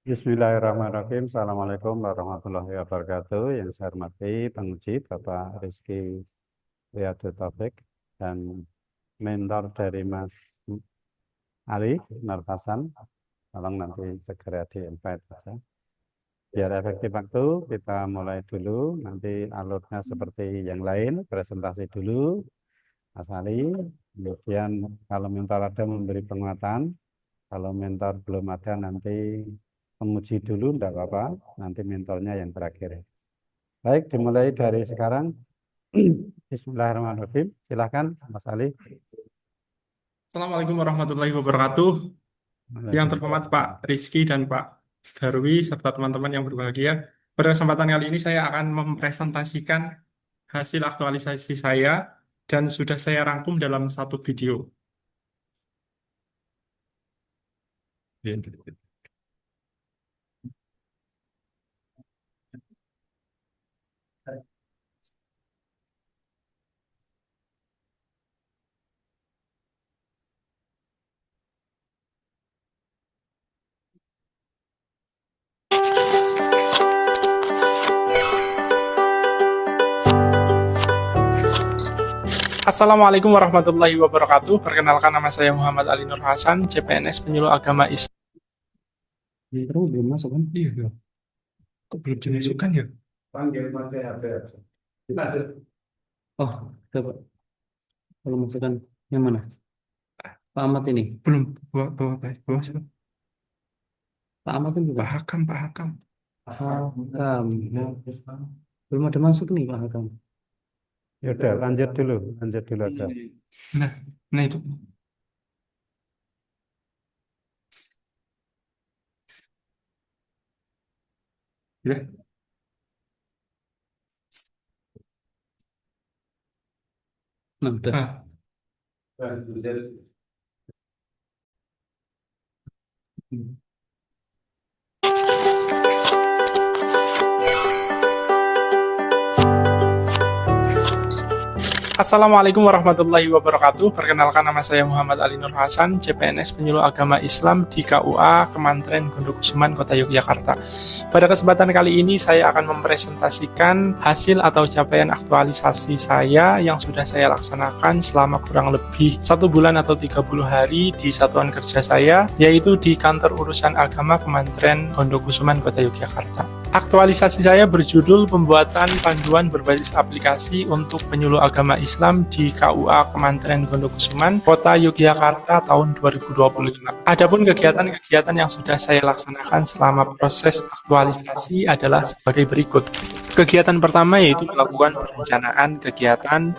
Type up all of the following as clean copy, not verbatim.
Bismillahirrahmanirrahim. Assalamualaikum warahmatullahi wabarakatuh. Yang saya hormati penguji Bapak Rizky Riyadul Taufik dan mentor dari Mas Ali Narfasan. Tolong nanti segera di-invite saja. Biar efektif waktu, kita mulai dulu. Nanti alurnya seperti yang lain, presentasi dulu, Mas Ali. Kemudian kalau mentor ada memberi penguatan, kalau mentor belum ada nanti penguji dulu, enggak apa-apa. Nanti mentornya yang terakhir. Baik, dimulai dari sekarang. Bismillahirrahmanirrahim. Silahkan, Mas Ali. Assalamualaikum warahmatullahi wabarakatuh. Yang terhormat Pak Rizky dan Pak Darwi serta teman-teman yang berbahagia. Pada kesempatan kali ini saya akan mempresentasikan hasil aktualisasi saya dan sudah saya rangkum dalam satu video. Assalamualaikum warahmatullahi wabarakatuh. Perkenalkan, nama saya Muhammad Ali Nur Hasan, CPNS Penyuluh Agama Islam. Terus belum masuk kan? Iya. Kok belum dimasukkan ya? Panggil pakai HP. Oh, dapat. Kalau masukkan yang mana? Pak Ahmad ini. Belum. Bawah. Pak Ahmad ini juga. Pak Hakam. Hakam. Belum ada masuk nih Pak Hakam. Ya udah, lanjut dulu aja. Nah itu. Ya. Nah, udah. Assalamualaikum warahmatullahi wabarakatuh. Perkenalkan, nama saya Muhammad Ali Nur Hasan, CPNS Penyuluh Agama Islam di KUA Kementerian Gondokusuman Kota Yogyakarta. Pada kesempatan kali ini saya akan mempresentasikan hasil atau capaian aktualisasi saya yang sudah saya laksanakan selama kurang lebih 1 bulan atau 30 hari di satuan kerja saya, yaitu di Kantor Urusan Agama Kementerian Gondokusuman Kota Yogyakarta. Aktualisasi saya berjudul pembuatan panduan berbasis aplikasi untuk penyuluh agama Islam di KUA Kementerian Gondokusuman Kota Yogyakarta tahun 2025. Adapun kegiatan-kegiatan yang sudah saya laksanakan selama proses aktualisasi adalah sebagai berikut. Kegiatan pertama yaitu melakukan perencanaan kegiatan.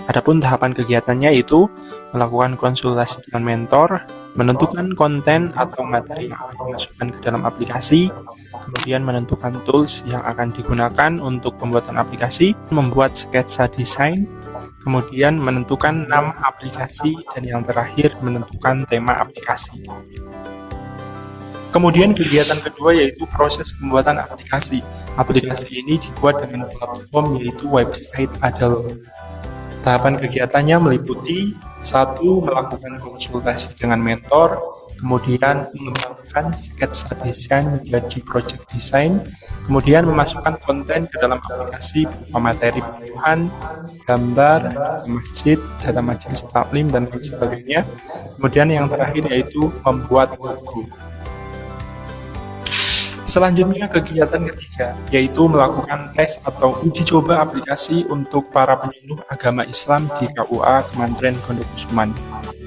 Adapun tahapan kegiatannya yaitu melakukan konsultasi dengan mentor, menentukan konten atau materi yang akan dimasukkan ke dalam aplikasi, kemudian menentukan tools yang akan digunakan untuk pembuatan aplikasi, membuat sketsa desain, kemudian menentukan nama aplikasi, dan yang terakhir menentukan tema aplikasi. Kemudian kegiatan kedua yaitu proses pembuatan aplikasi. Aplikasi ini dibuat dengan platform yaitu website Adalo. Tahapan kegiatannya meliputi 1. Melakukan konsultasi dengan mentor, kemudian mengembangkan sketsa desain menjadi project design, kemudian memasukkan konten ke dalam aplikasi berupa materi pembuatan, gambar, masjid, data majelis taklim, dan lain sebagainya. Kemudian yang terakhir yaitu membuat logo. Selanjutnya kegiatan ketiga, yaitu melakukan tes atau uji coba aplikasi untuk para penyuluh agama Islam di KUA Kementerian Gondokusuman.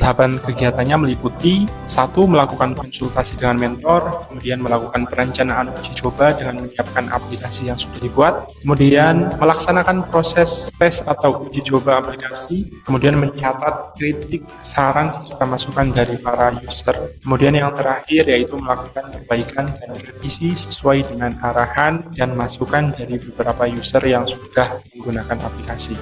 Tahapan kegiatannya meliputi 1. Melakukan konsultasi dengan mentor, kemudian melakukan perencanaan uji coba dengan menyiapkan aplikasi yang sudah dibuat, kemudian melaksanakan proses tes atau uji coba aplikasi, kemudian mencatat kritik, saran, serta masukan dari para user. Kemudian yang terakhir yaitu melakukan perbaikan dan revisi sesuai dengan arahan dan masukan dari beberapa user yang sudah menggunakan aplikasi.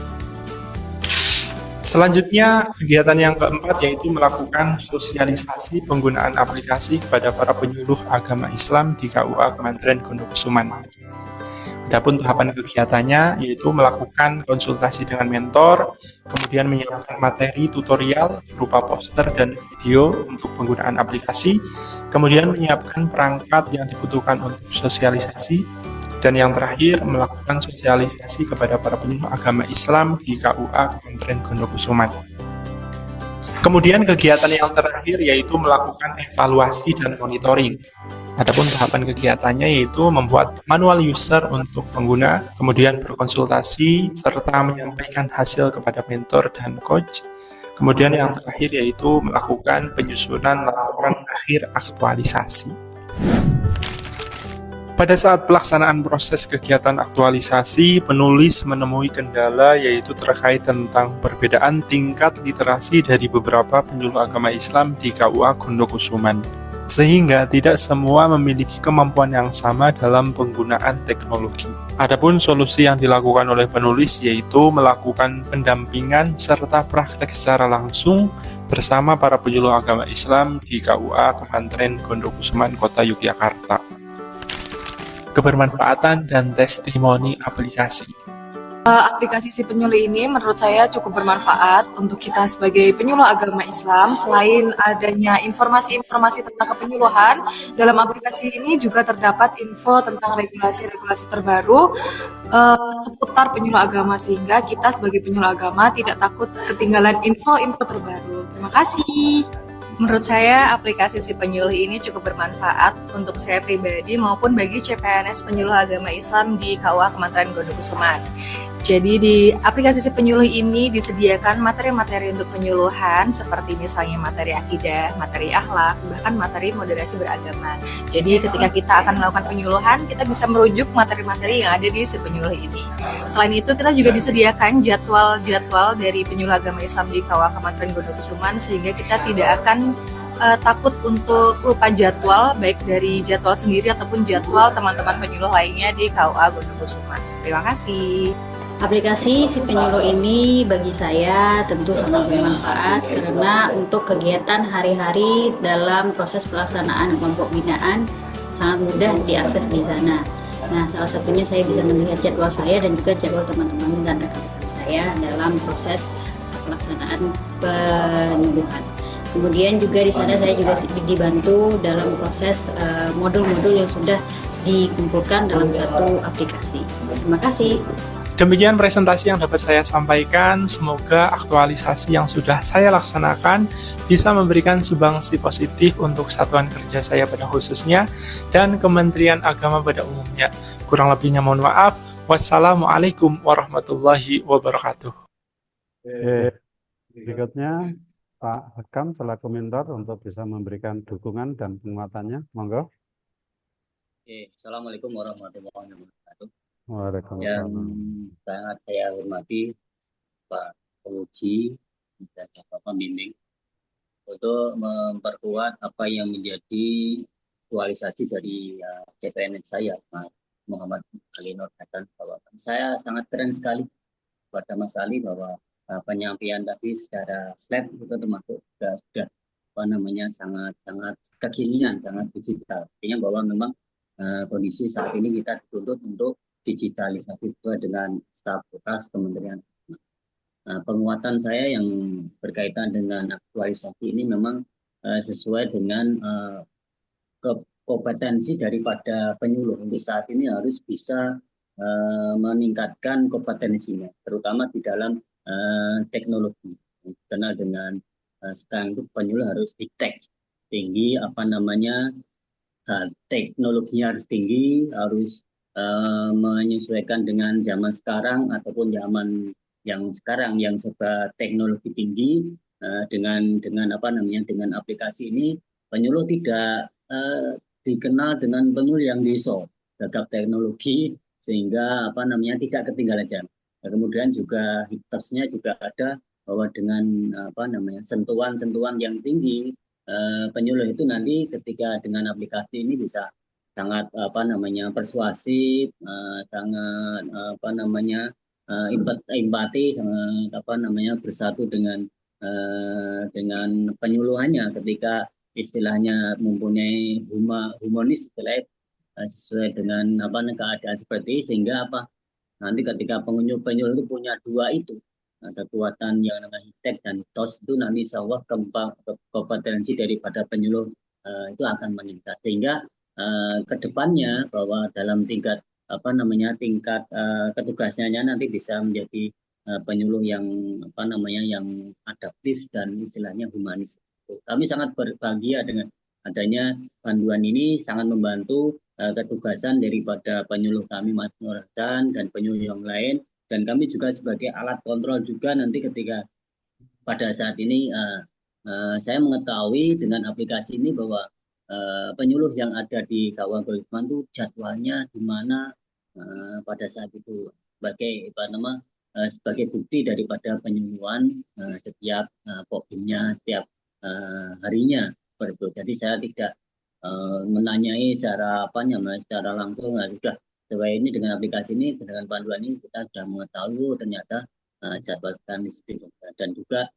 Selanjutnya, kegiatan yang keempat yaitu melakukan sosialisasi penggunaan aplikasi kepada para penyuluh agama Islam di KUA Kementerian Gondokusuman. Adapun tahapan kegiatannya yaitu melakukan konsultasi dengan mentor, kemudian menyiapkan materi tutorial berupa poster dan video untuk penggunaan aplikasi, kemudian menyiapkan perangkat yang dibutuhkan untuk sosialisasi, dan yang terakhir melakukan sosialisasi kepada para penyuluh agama Islam di KUA Kementerian Gondokusuman. Kemudian kegiatan yang terakhir yaitu melakukan evaluasi dan monitoring. Adapun tahapan kegiatannya yaitu membuat manual user untuk pengguna, kemudian berkonsultasi, serta menyampaikan hasil kepada mentor dan coach. Kemudian yang terakhir yaitu melakukan penyusunan laporan akhir aktualisasi. Pada saat pelaksanaan proses kegiatan aktualisasi, penulis menemui kendala yaitu terkait tentang perbedaan tingkat literasi dari beberapa penyuluh agama Islam di KUA Gondokusuman, sehingga tidak semua memiliki kemampuan yang sama dalam penggunaan teknologi. Adapun solusi yang dilakukan oleh penulis yaitu melakukan pendampingan serta praktek secara langsung bersama para penyuluh agama Islam di KUA Kementerian Gondokusuman Kota Yogyakarta. Kebermanfaatan dan testimoni aplikasi. Aplikasi si penyuluh ini menurut saya cukup bermanfaat untuk kita sebagai penyuluh agama Islam. Selain adanya informasi-informasi tentang kepenyuluhan, dalam aplikasi ini juga terdapat info tentang regulasi-regulasi terbaru seputar penyuluh agama, sehingga kita sebagai penyuluh agama tidak takut ketinggalan info-info terbaru. Terima kasih. Menurut saya, aplikasi si penyuluh ini cukup bermanfaat untuk saya pribadi maupun bagi CPNS penyuluh agama Islam di KUA Kementerian Gondokusuman. Jadi di aplikasi si penyuluh ini disediakan materi-materi untuk penyuluhan seperti misalnya materi akidah, materi akhlak, bahkan materi moderasi beragama. Jadi ketika kita akan melakukan penyuluhan, kita bisa merujuk materi-materi yang ada di si penyuluh ini. Selain itu, kita juga disediakan jadwal-jadwal dari penyuluh agama Islam di KUA Kementerian Gondokusuman sehingga kita tidak akan takut untuk lupa jadwal, baik dari jadwal sendiri ataupun jadwal teman-teman penyuluh lainnya di KUA Gondokusuman. Terima kasih. Aplikasi si penyuluh ini bagi saya tentu sangat bermanfaat karena untuk kegiatan hari-hari dalam proses pelaksanaan kelompok binaan sangat mudah diakses di sana. Nah, salah satunya saya bisa melihat jadwal saya dan juga jadwal teman-teman dan rekan-rekan saya dalam proses pelaksanaan penyuluhan. Kemudian juga di sana saya juga dibantu dalam proses modul-modul yang sudah dikumpulkan dalam satu aplikasi. Terima kasih. Demikian presentasi yang dapat saya sampaikan. Semoga aktualisasi yang sudah saya laksanakan bisa memberikan sumbangsi positif untuk satuan kerja saya pada khususnya dan Kementerian Agama pada umumnya. Kurang lebihnya mohon maaf. Wassalamualaikum warahmatullahi wabarakatuh. Berikutnya Pak Hakam selaku mentor untuk bisa memberikan dukungan dan penguatannya. Monggo. Assalamualaikum warahmatullahi wabarakatuh. Yang Waalaikumsalam. sangat saya hormati Pak Penguji dan Bapak Pembimbing untuk memperkuat apa yang menjadi aktualisasi dari CPNS saya, Mas Muhammad Ali Nur Hasan. Saya sangat keren sekali pada Mas Ali bahwa penyampaian tadi secara slide itu termasuk sudah sangat kekinian, sangat digital. Artinya bahwa memang kondisi saat ini kita dituntut untuk digitalisasi sesuai dengan stabilitas Kementerian. Nah, penguatan saya yang berkaitan dengan aktualisasi ini memang sesuai dengan kompetensi daripada penyuluh. Untuk saat ini harus bisa meningkatkan kompetensinya, terutama di dalam teknologi. Kenal dengan sekarang itu penyuluh harus iptek tinggi, teknologinya harus tinggi, harus menyesuaikan dengan zaman sekarang ataupun zaman yang sekarang yang serba teknologi tinggi. Dengan aplikasi ini penyuluh tidak dikenal dengan penyuluh yang gagap teknologi sehingga tidak ketinggalan zaman. Kemudian juga hitosnya juga ada bahwa dengan sentuhan-sentuhan yang tinggi penyuluh itu nanti ketika dengan aplikasi ini bisa sangat persuasif, sangat empati, sangat bersatu dengan penyuluhannya ketika istilahnya mempunyai humanis, sesuai dengan keadaan seperti ini, sehingga nanti ketika penyuluh itu punya dua itu, kekuatan yang namanya HITEK dan TOS itu, nanti insya Allah kompetensi daripada penyuluh itu akan meningkat, sehingga ke depannya bahwa dalam tingkat tingkat ketugasnya nanti bisa menjadi penyuluh yang yang adaptif dan istilahnya humanis. Kami sangat berbahagia dengan adanya panduan ini, sangat membantu ketugasan daripada penyuluh kami Mas Nur Hasan dan penyuluh yang lain, dan kami juga sebagai alat kontrol juga nanti ketika pada saat ini saya mengetahui dengan aplikasi ini bahwa penyuluh yang ada di Kawah Golisman itu jadwalnya di mana pada saat itu, sebagai sebagai bukti daripada penyuluhan setiap pokimnya setiap harinya. Jadi saya tidak menanyai secara secara langsung, sudah sesuai ini dengan aplikasi ini, dengan panduan ini kita sudah mengetahui ternyata jadwal statistik dan juga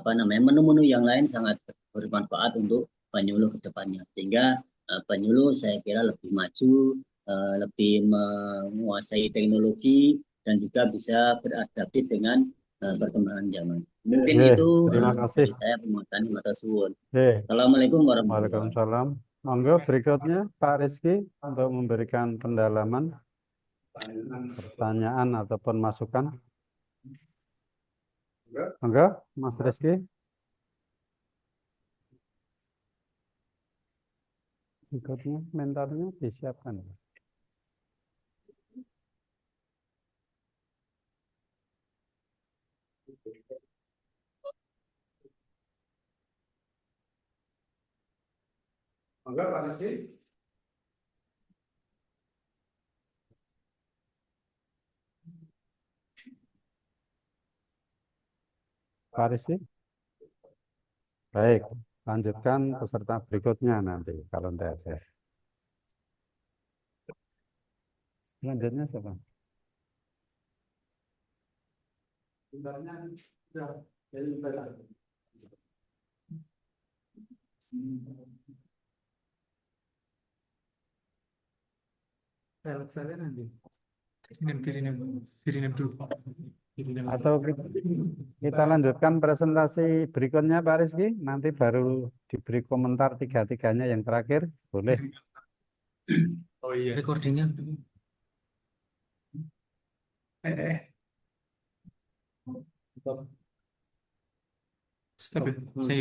menu-menu yang lain sangat bermanfaat untuk penyuluh ke depannya, sehingga penyuluh saya kira lebih maju, lebih menguasai teknologi dan juga bisa beradaptasi dengan perkembangan zaman. Mungkin itu terima kasih. dari saya, penguatan mata suwun. Oke, Assalamualaikum warahmatullahi wabarakatuh. Waalaikumsalam. Monggo berikutnya Pak Rizky untuk memberikan pendalaman, pertanyaan ataupun masukan. Monggo, Mas Rizky. Berikutnya mentornya disiapkan. Monggo Pak Rizky. Pak Rizky. Baik, lanjutkan peserta berikutnya nanti kalau tidak ada. Selanjutnya siapa? Saya nanti. Kirimin dulu. Atau kita lanjutkan presentasi berikutnya Pak Rizky, nanti baru diberi komentar tiga-tiganya yang terakhir, boleh? Oh iya. Recordingnya. Stop. Saya